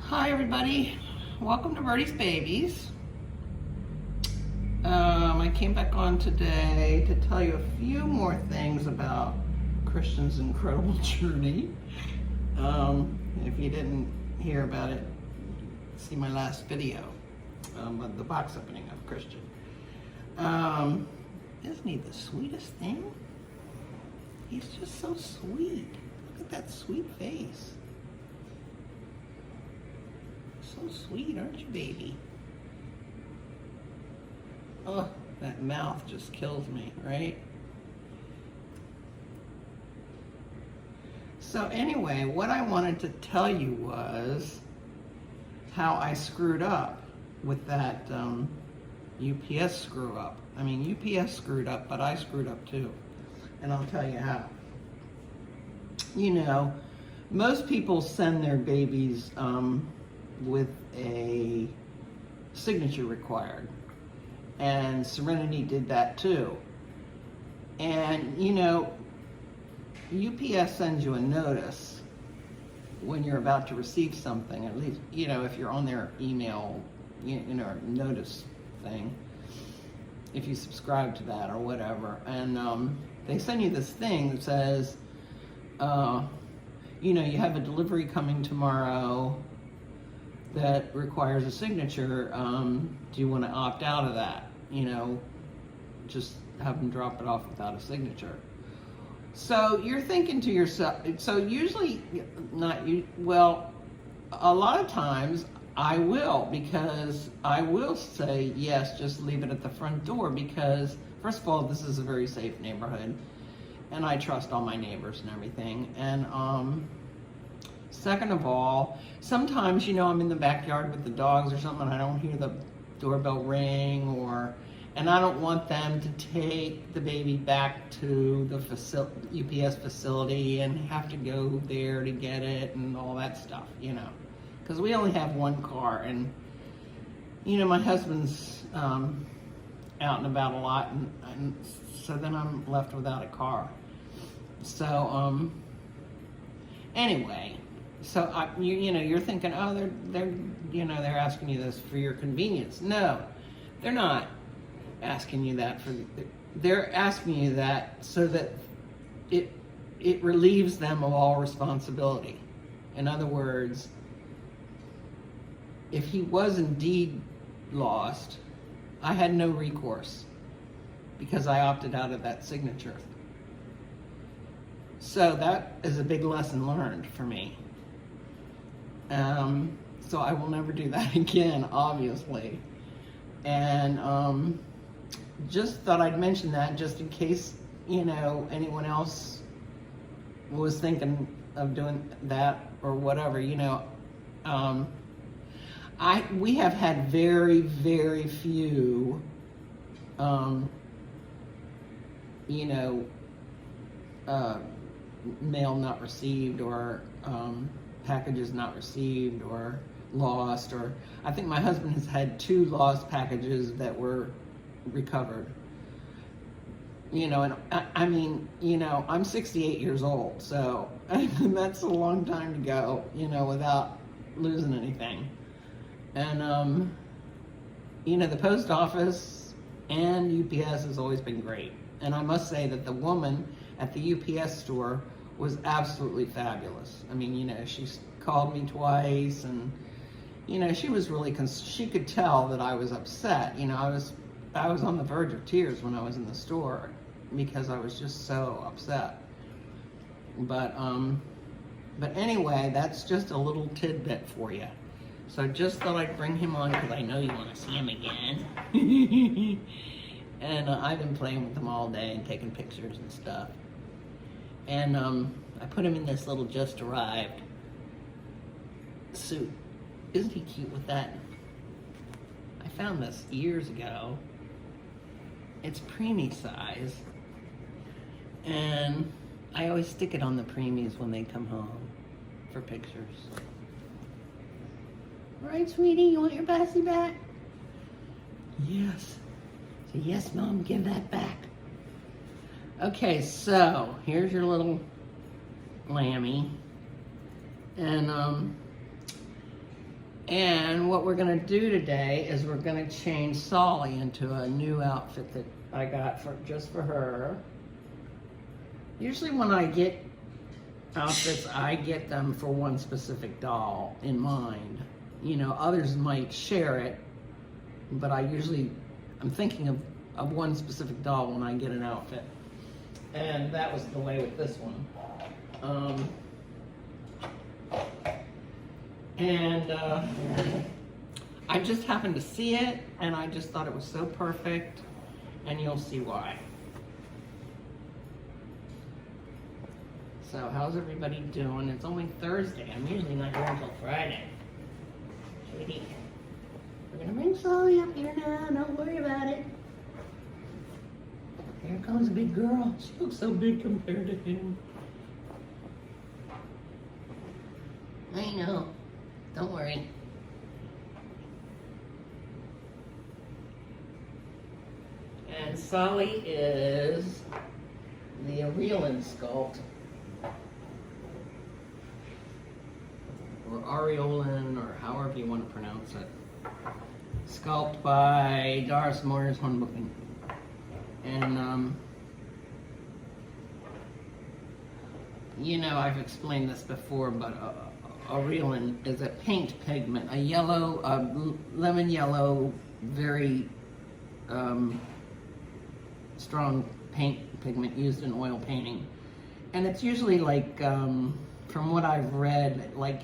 Hi everybody, welcome to Birdies Babies. I came back on today to tell you a few more things about Christian's incredible journey. If you didn't hear about it, see my last video, the box opening of Christian. Isn't he the sweetest thing? He's just so sweet. Look at that sweet face. So sweet, aren't you, baby? Oh, that mouth just kills me, right? So anyway, what I wanted to tell you was how I screwed up with that UPS screw up. I mean, UPS screwed up, but I screwed up too. And I'll tell you how. You know, most people send their babies with a signature required, and Serenity did that too. And you know, UPS sends you a notice when you're about to receive something, at least, you know, if you're on their email, you know, notice thing, if you subscribe to that or whatever, and they send you this thing that says, you know, you have a delivery coming tomorrow that requires a signature. Do you want to opt out of that? You know, just have them drop it off without a signature. So you're thinking to yourself, so usually, not you, well, a lot of times I will, because I will say, yes, just leave it at the front door, because first of all, this is a very safe neighborhood, and I trust all my neighbors and everything. And second of all, sometimes, you know, I'm in the backyard with the dogs or something, and I don't hear the doorbell ring, and I don't want them to take the baby back to the UPS facility and have to go there to get it and all that stuff, you know, because we only have one car, and, you know, my husband's out and about a lot, and so then I'm left without a car. So, anyway. So you know, you're thinking, oh, they're you know, they're asking you this for your convenience. No, they're not asking you that they're asking you that so that it relieves them of all responsibility. In other words, if he was indeed lost, I had no recourse because I opted out of that signature. So that is a big lesson learned for me. So I will never do that again, obviously. And just thought I'd mention that just in case, you know, anyone else was thinking of doing that or whatever, you know. We have had very, very few, you know, mail not received, or packages not received, or lost, or I think my husband has had 2 lost packages that were recovered. You know, and I mean, you know, I'm 68 years old, so that's a long time to go, you know, without losing anything. And, you know, the post office and UPS has always been great. And I must say that the woman at the UPS store was absolutely fabulous. I mean, you know, she called me twice, and, you know, she was really, she could tell that I was upset. You know, I was on the verge of tears when I was in the store because I was just so upset. But anyway, that's just a little tidbit for you. So I just thought I'd bring him on because I know you want to see him again. And I've been playing with him all day and taking pictures and stuff. And I put him in this little just arrived suit. Isn't he cute with that? I found this years ago. It's preemie size. And I always stick it on the preemies when they come home for pictures. Right, sweetie? You want your Bessie back? Yes. So yes, Mom, give that back. Okay, so here's your little lammy. And And what we're gonna do today is we're gonna change Soleil into a new outfit that I got just for her. Usually when I get outfits, I get them for one specific doll in mind. You know, others might share it, but I'm thinking of one specific doll when I get an outfit. And that was the way with this one. I just happened to see it, and I just thought it was so perfect, and you'll see why. So how's everybody doing? It's only Thursday. I'm usually not here until Friday. Sweetie, we're gonna bring Soleil up here now. Don't worry about it. Here comes a big girl. She looks so big compared to him. I know. Don't worry. And Soleil is the Aureolin sculpt, or Aureolin, or however you want to pronounce it. Sculpt by Doris Moyers Hornbogen. And, you know, I've explained this before, but Aureolin is a paint pigment, a yellow, lemon yellow, very strong paint pigment used in oil painting. And it's usually like, from what I've read, like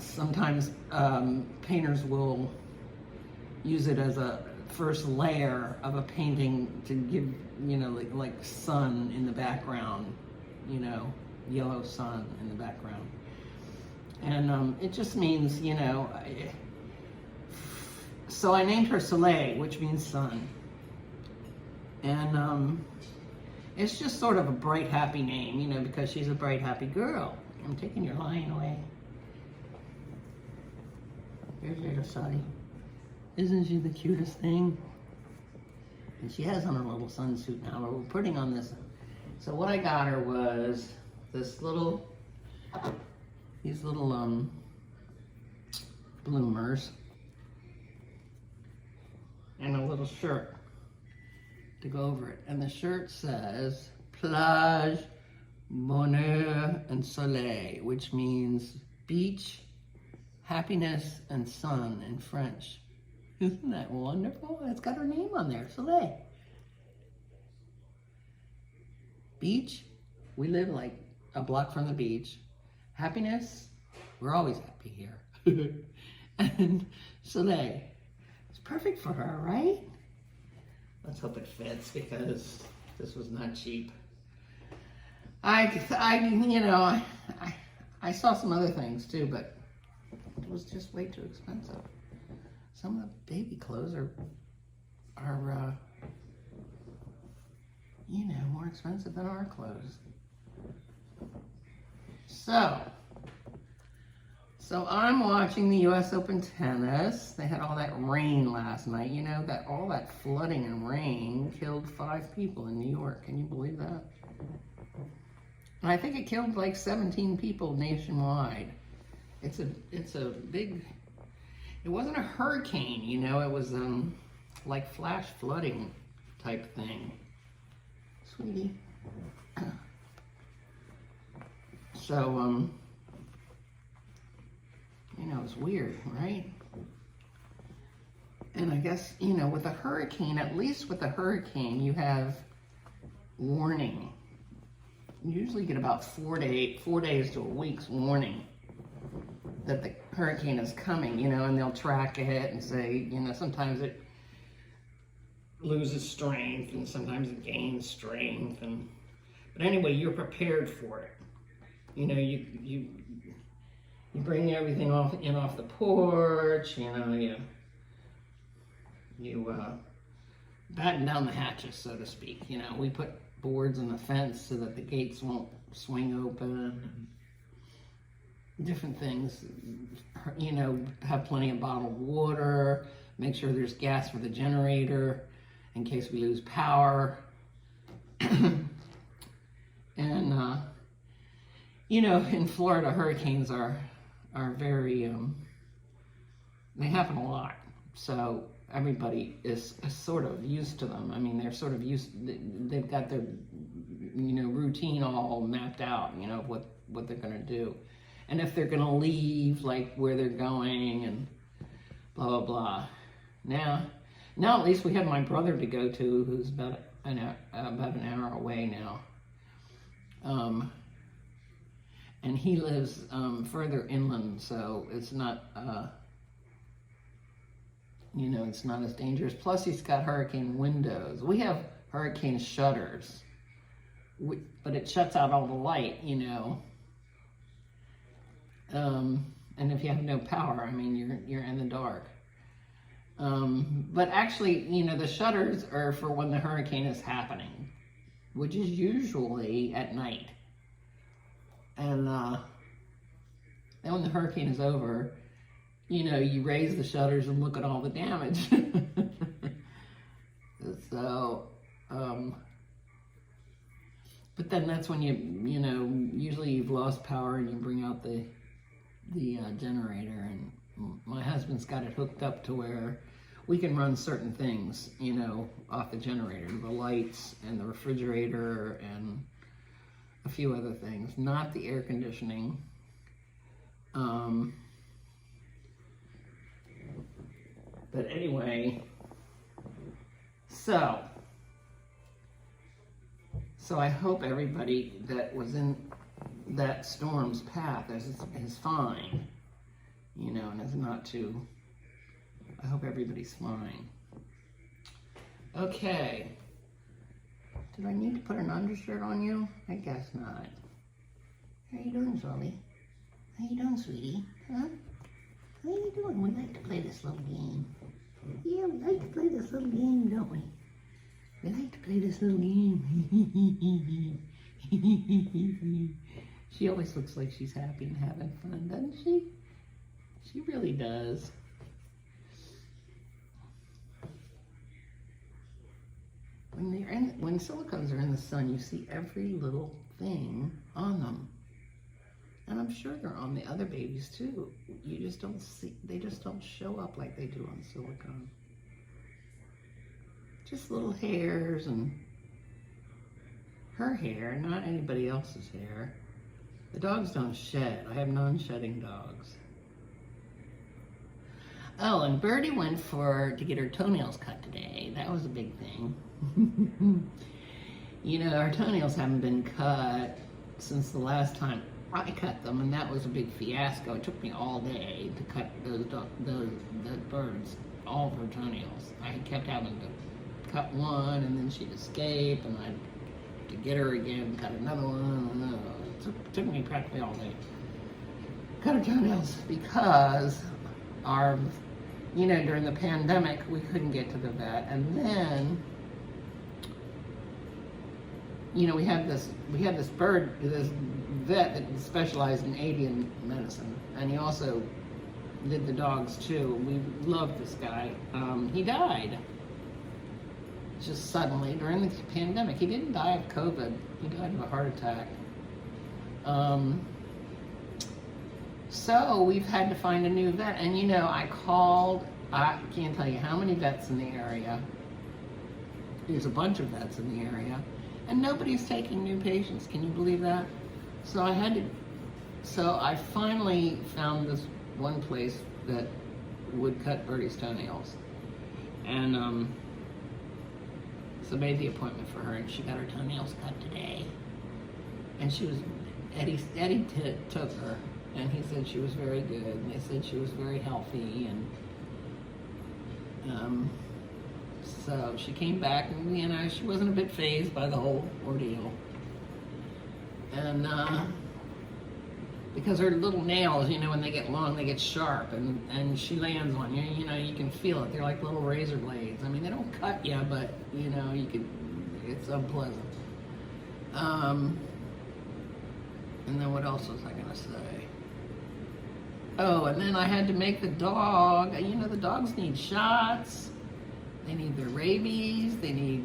sometimes painters will use it as a first layer of a painting to give, you know, like sun in the background, you know, yellow sun in the background. And it just means, you know, so I named her Soleil, which means sun. And it's just sort of a bright, happy name, you know, because she's a bright, happy girl. I'm taking your lion away. Here's little Soleil. Isn't she the cutest thing? And she has on her little sunsuit now, but we're putting on this. So what I got her was these little bloomers and a little shirt to go over it. And the shirt says Plage, Bonheur, and Soleil, which means beach, happiness, and sun in French. Isn't that wonderful? It's got her name on there, Soleil. Beach, we live like a block from the beach. Happiness, we're always happy here. And Soleil, it's perfect for her, right? Let's hope it fits, because this was not cheap. You know, I saw some other things too, but it was just way too expensive. Some of the baby clothes are you know, more expensive than our clothes. So I'm watching the US Open tennis. They had all that rain last night. You know, all that flooding and rain killed 5 people in New York. Can you believe that? And I think it killed like 17 people nationwide. It's a big, it wasn't a hurricane, you know, it was like flash flooding type thing. Sweetie. So, you know, it's weird, right? And I guess, you know, with a hurricane, at least with a hurricane, you have warning. You usually get about 4 days to a week's warning that the hurricane is coming, you know, and they'll track it and say, you know, sometimes it loses strength and sometimes it gains strength. But anyway, you're prepared for it. You know, you bring everything off the porch, you know, you batten down the hatches, so to speak. You know, we put boards on the fence so that the gates won't swing open. Different things, you know, have plenty of bottled water, make sure there's gas for the generator in case we lose power. And, you know, in Florida, hurricanes are are very, they happen a lot. So everybody is sort of used to them. I mean, they're sort of used, they've got their, routine all mapped out, what they're gonna do. And if they're gonna leave, like where they're going and blah, blah, blah. Now at least we have my brother to go to, who's about an hour away now. And he lives further inland, so it's not, it's not as dangerous. Plus, he's got hurricane windows. We have hurricane shutters, but it shuts out all the light, and if you have no power, I mean, you're in the dark. But actually, the shutters are for when the hurricane is happening, which is usually at night. And then when the hurricane is over, you raise the shutters and look at all the damage. So, but then that's when usually you've lost power and you bring out the generator, and my husband's got it hooked up to where we can run certain things, off the generator, the lights and the refrigerator and a few other things, not the air conditioning. But anyway, so I hope everybody that was in that storm's path is fine, and is not too, I hope everybody's fine. Okay. Did I need to put an undershirt on you? I guess not. How you doing, Soleil? How you doing, sweetie? Huh? How you doing? We like to play this little game. Yeah, we like to play this little game, don't we? We like to play this little game. She always looks like she's happy and having fun, doesn't she? She really does. When silicones are in the sun, you see every little thing on them. And I'm sure they're on the other babies too. You just don't see, they just don't show up like they do on silicone. Just little hairs and her hair, not anybody else's hair. The dogs don't shed. I have non-shedding dogs. Oh, and Birdie went to get her toenails cut today. That was a big thing. Our toenails haven't been cut since the last time I cut them, and that was a big fiasco. It took me all day to cut those birds, all of her toenails. I kept having to cut one, and then she'd escape, and I'd to get her again, cut another one. It took me practically all day. Cut her toenails because during the pandemic, we couldn't get to the vet, and then we had this vet that specialized in avian medicine, and he also did the dogs too. We loved this guy. He died just suddenly during the pandemic. He didn't die of COVID. He died of a heart attack. So we've had to find a new vet, and I can't tell you how many vets in the area. There's a bunch of vets in the area, and nobody's taking new patients. Can you believe that? So I finally found this one place that would cut Birdie's toenails, and so made the appointment for her, and she got her toenails cut today. And Eddie took her, and he said she was very good, and they said she was very healthy, and so she came back, and she wasn't a bit fazed by the whole ordeal. And because her little nails, when they get long, they get sharp, and she lands on you, you can feel it. They're like little razor blades. I mean, they don't cut you, but it's unpleasant. And then what else was I gonna say? Oh, and then I had to make the dog. The dogs need shots. They need their rabies. They need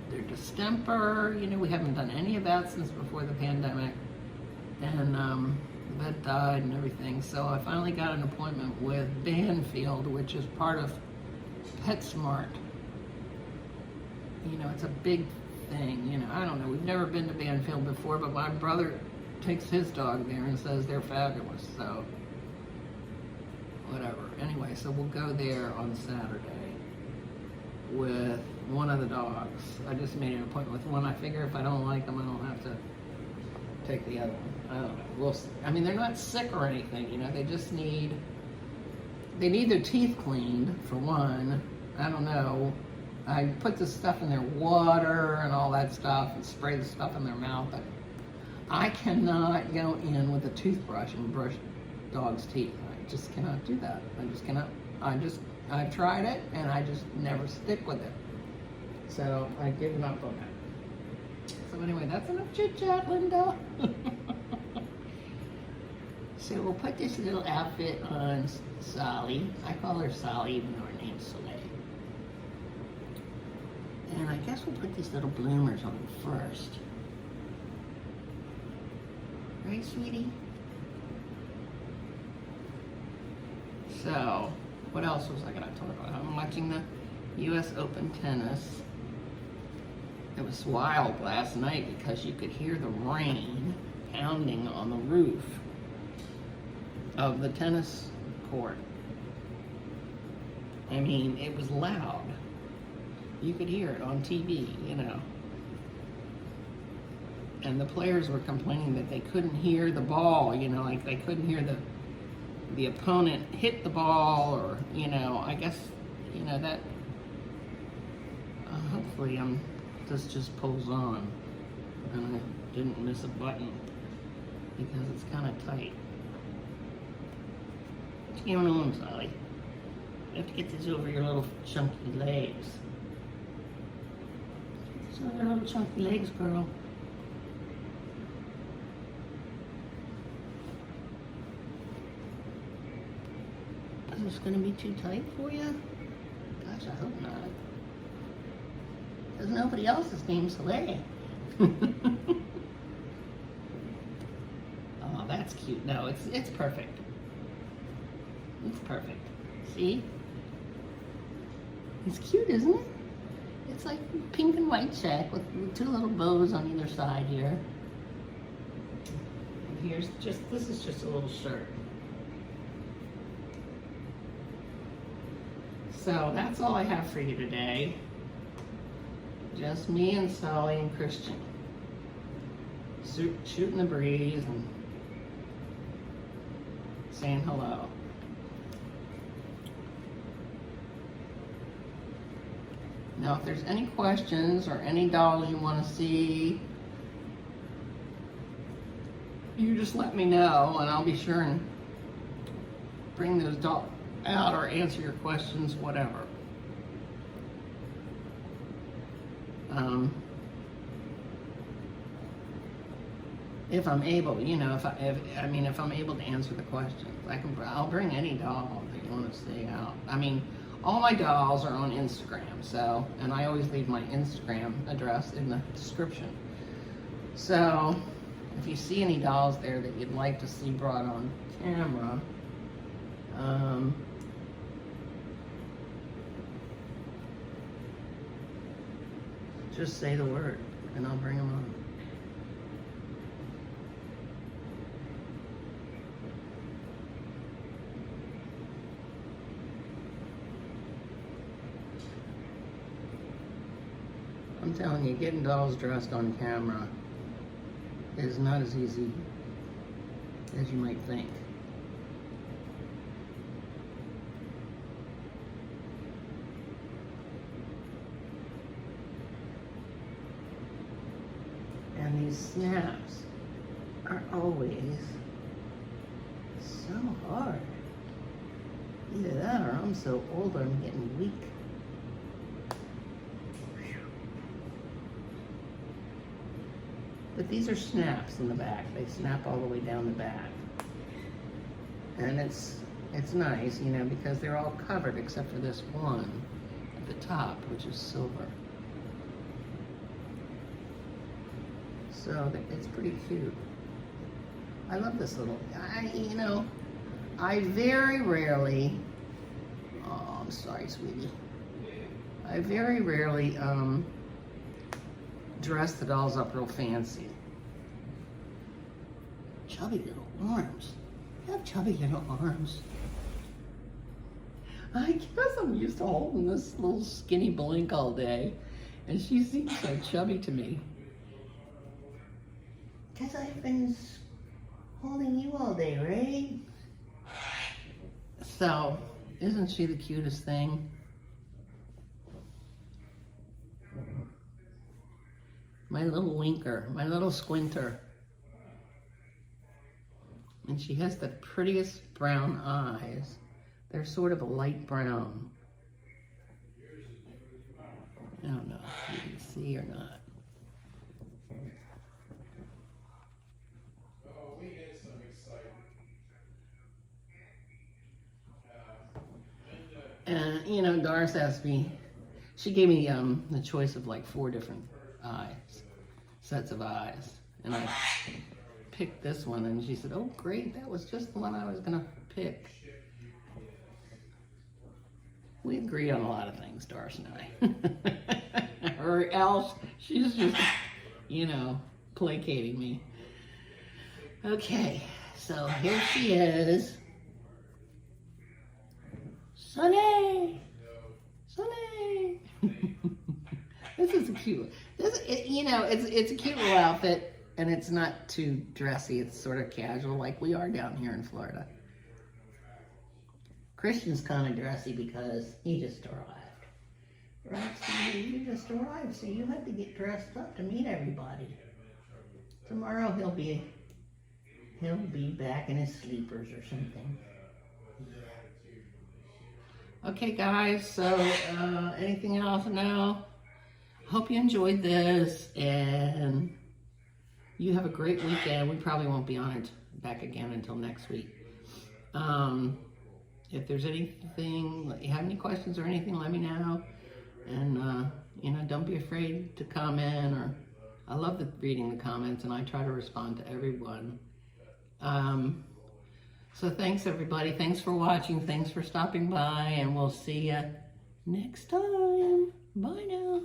their distemper. We haven't done any of that since before the pandemic. And The vet died and everything. So I finally got an appointment with Banfield, which is part of PetSmart. You know, it's a big thing. You know, I don't know. We've never been to Banfield before, but my brother takes his dog there and says they're fabulous. So, whatever. Anyway, so we'll go there on Saturday with one of the dogs. I just made an appointment with one. I figure if I don't like them, I don't have to take the other one. I don't know. We'll see. I mean, they're not sick or anything. You know, they just need their teeth cleaned for one. I don't know. I put the stuff in their water and all that stuff and spray the stuff in their mouth, but I cannot go in with a toothbrush and brush dogs' teeth. I just cannot do that. I just cannot. I've tried it and I just never stick with it. So I've given up on that. So anyway, that's enough chit chat, Linda. So we'll put this little outfit on Soleil. I call her Soleil even though her name's Soleil. And I guess we'll put these little bloomers on first. Right, sweetie? So, what else was I going to talk about? I'm watching the U.S. Open tennis. It was wild last night because you could hear the rain pounding on the roof of the tennis court. I mean, it was loud. You could hear it on TV, you know. And the players were complaining that they couldn't hear the ball, you know, like they couldn't hear the opponent hit the ball, or, you know, I guess, you know, that, hopefully this just pulls on and I didn't miss a button because it's kind of tight. What's going on, Sally? You have to get this over your little chunky legs. So your little chunky legs, girl. Is this going to be too tight for you? Gosh, I hope not. Because nobody else is named Soleil. Oh, that's cute. No, it's perfect. It's perfect. See? It's cute, isn't it? It's like pink and white check with two little bows on either side here. And this is just a little shirt. So that's all I have for you today. Just me and Sally and Christian. Shooting the breeze and saying hello. Now, if there's any questions or any dolls you want to see, you just let me know and I'll be sure and bring those dolls out or answer your questions, whatever. If I'm able, you know, if I'm able to answer the questions, I'll bring any doll that you want to see out. I mean, all my dolls are on Instagram, so, and I always leave my Instagram address in the description. So, if you see any dolls there that you'd like to see brought on camera, just say the word, and I'll bring them on. I'm telling you, getting dolls dressed on camera is not as easy as you might think. And these snaps are always so hard. Either that or I'm so old I'm getting weak. But these are snaps in the back. They snap all the way down the back. And it's nice, you know, because they're all covered except for this one at the top, which is silver. So it's pretty cute. I love this little, you know, I very rarely, oh, I'm sorry, sweetie. I very rarely dress the dolls up real fancy. Chubby little arms. You have chubby little arms. I guess I'm used to holding this little skinny blink all day, and she seems so chubby to me. Because I've been holding you all day, right? So, isn't she the cutest thing? My little winker, my little squinter. And she has the prettiest brown eyes. They're sort of a light brown. I don't know if you can see or not. And, you know, Doris asked me, she gave me the choice of like 4 different eyes, sets of eyes. And I picked this one, and she said, oh, great, that was just the one I was going to pick. We agree on a lot of things, Doris and I. Or else she's just, you know, placating me. Okay, so here she is. Soleil! Soleil! This is a cute, you know, it's a cute little outfit, and it's not too dressy. It's sort of casual like we are down here in Florida. Christian's kind of dressy because he just arrived. Right, Stevie? You just arrived, so you had to get dressed up to meet everybody. Tomorrow he'll be back in his sleepers or something. Okay, guys, so anything else now? Hope you enjoyed this, and you have a great weekend. We probably won't be on it back again until next week. If there's anything, you have any questions or anything, let me know. And, you know, don't be afraid to comment. Or I love reading the comments, and I try to respond to everyone. So thanks, everybody. Thanks for watching. Thanks for stopping by, and we'll see you next time. Bye now.